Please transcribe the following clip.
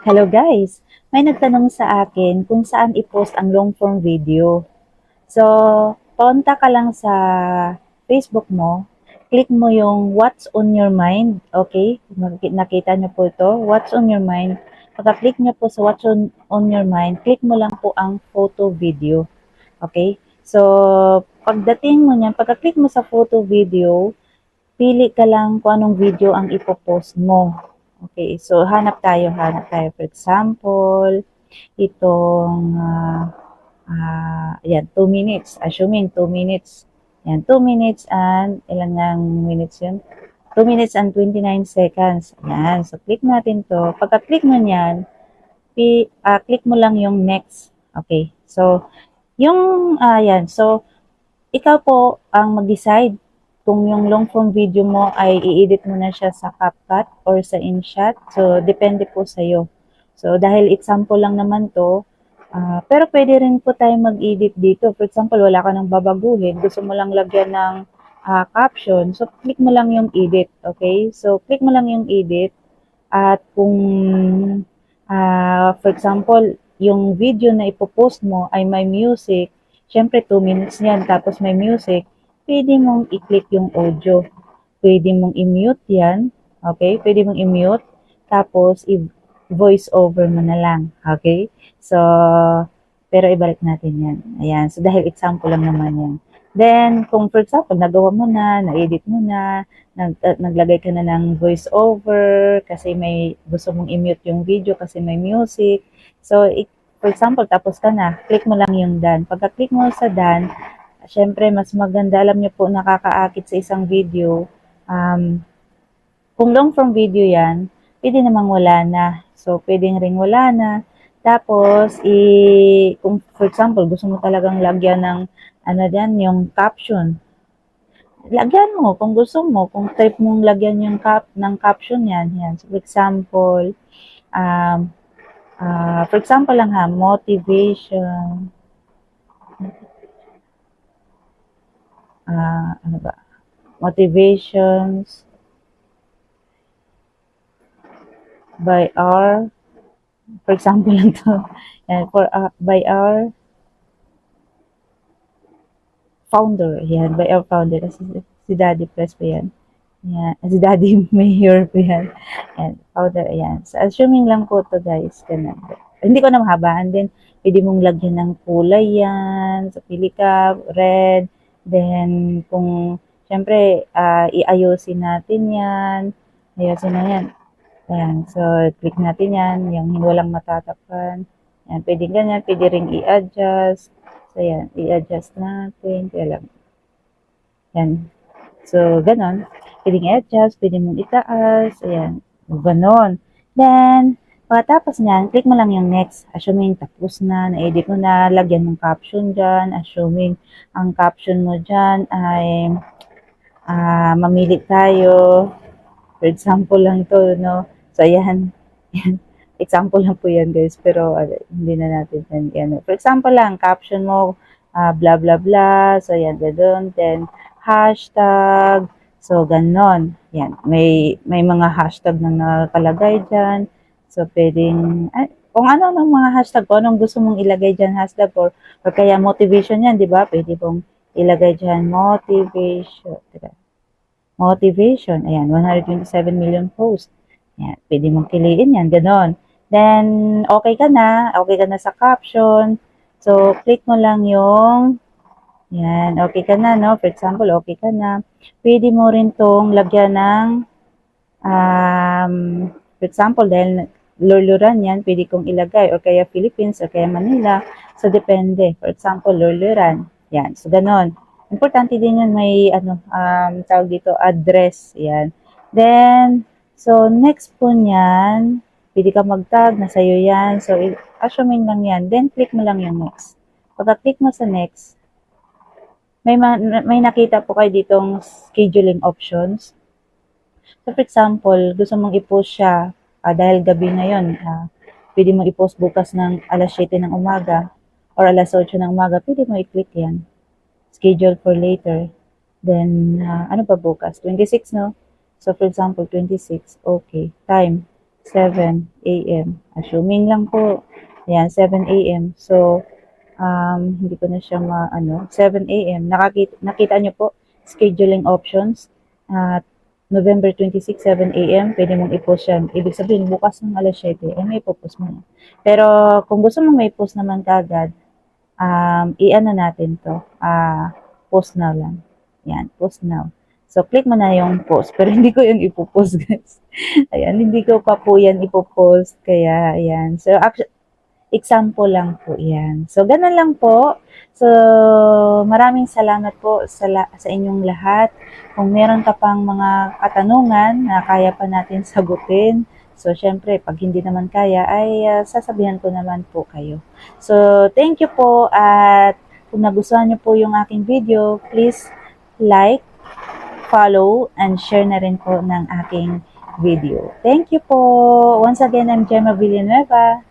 Hello guys! May nagtanong sa akin kung saan i-post ang long form video. So, punta ka lang sa Facebook mo, click mo yung What's on your mind, okay? Nakita niyo po ito, What's on your mind. Pagka-click niyo po sa What's on your mind, click mo lang po ang photo video, okay? So, pagdating mo niyan, pagka-click mo sa photo video, pili ka lang kung anong video ang ipopost mo. Okay, so hanap tayo. For example, itong, ayan, 2 minutes. Assuming 2 minutes. Ayan, 2 minutes and, ilan ng minutes yun? 2 minutes and 29 seconds. Ayan, so click natin to. Pagka-click mo niyan, click mo lang yung next. Okay, so, ayan, so, ikaw po ang mag-decide kung yung long form video mo ay i-edit mo na siya sa CapCut or sa InShot. So, depende po sa'yo. So, dahil example lang naman to, pero pwede rin po tayo mag-edit dito. For example, wala ka nang babaguhin, gusto mo lang lagyan ng caption. So, click mo lang yung edit, okay? So, click mo lang yung edit at kung, for example, yung video na ipopost mo ay may music, syempre 2 minutes yan, tapos may music, pwede mong i-click yung audio. Pwede mong i-mute yan, okay? Pwede mong i-mute, tapos i-voice over mo na lang, okay? So, pero ibalik natin yan. Ayan, so dahil example lang naman yan. Then, kung for example, nagawa mo na, na-edit mo na, naglagay ka na ng voice over kasi may gusto mong i-mute yung video kasi may music. So, for example, tapos ka na, click mo lang yung done. Pagka-click mo sa done, syempre, mas maganda, alam niyo po, nakakaakit sa isang video. Kung long form video yan, pwede namang wala na. So, pwedeng ring wala na. Tapos, kung for example, gusto mo talagang lagyan ng, ano dyan, yung caption, lagyan mo kung gusto mo, kung type mong lagyan yung ng caption yan. Yan. So, um, for example lang ha, motivation, ano ba, motivations by our, for example lang to, yan, by our founder. Yan, by our founder. Si Daddy Press pa yan. Yan. Si Daddy Mayor po yan. Yan. Founder, ayan. So, assuming lang po to guys. Ganun. Hindi ko na mahabaan. Then, pwede mong lagyan ng kulay yan. So, pili ka, red. Then, kung, syempre, iayusin natin yan. Ayusin na yan. Ayan. So, click natin yan. Yung walang matatakpan. Yan. Pwede ganyan. Pwede ring i-adjust. So, yan. I-adjust natin. Kaya lang. Yan. So, ganon. Pwede i-adjust, pwede mong itaas, ayan. Ganon. Then, pagkatapos niyan, click mo lang yung next. Assuming tapos na, na-edit mo na, lagyan ng caption dyan. Assuming ang caption mo dyan ay mamili tayo. For example lang to, no? So, ayan. Example lang po yan, guys. Pero, hindi na natin yan. For example lang, caption mo, blah, blah, blah. So, ayan, gano'n. Then, hashtag. So, ganon. Yan. May mga hashtag na nakalagay dyan. So, pwedeng, kung ano ng mga hashtag, kung anong gusto mong ilagay dyan, hashtag, or kaya motivation yan, di ba? Pwede pong ilagay dyan, motivation. Motivation. Ayan, 127 million posts. Ayan, pwede mong piliin yan, ganon. Then, okay ka na sa caption. So, click mo lang yung, yan, okay ka na, no? For example, okay ka na. Pwede mo rin tong lagyan ng, for example, dahil luluran yan, pwede kong ilagay, or kaya Philippines, or kaya Manila. So, depende. For example, luluran. Yan, so ganon. Importante din yun, may, tawag dito, address. Yan. Then, so, next po niyan, pwede ka mag-tag, nasa iyo yan. So, assuming lang yan. Then, click mo lang yung next. Pagka-click mo sa next, may nakita po kayo ditong scheduling options. So, for example, gusto mong i-post siya dahil gabi ngayon, pwede mo i-post bukas ng alas 7 ng umaga or alas 8 ng umaga, pwede mo i-click yan. Schedule for later. Then, ano pa bukas? 26, no? So, for example, 26. Okay. Time. 7 a.m. Assuming lang po. Ayan, 7 a.m. So, hindi ko na siya 7 a.m. Nakita niyo po, scheduling options. At November 26, 7 a.m. Pwede mong i-post yan. Ibig sabihin, bukas ng alas 7, may ipopost mo na. Pero, kung gusto mong may post naman kagad, i-ano natin to, post now lang. Yan, post now. So, click mo na yung post. Pero hindi ko yun ipopost, guys. Ayan, hindi ko pa po yan ipopost. Kaya, ayan. So, example lang po yan. So, ganun lang po. So, maraming salamat po sa inyong lahat. Kung meron ka pang mga katanungan na kaya pa natin sagutin, so, syempre, pag hindi naman kaya, ay sasabihan ko naman po kayo. So, thank you po at kung nagustuhan niyo po yung aking video, please like, follow, and share na rin po ng aking video. Thank you po. Once again, I'm Gemma Villanueva.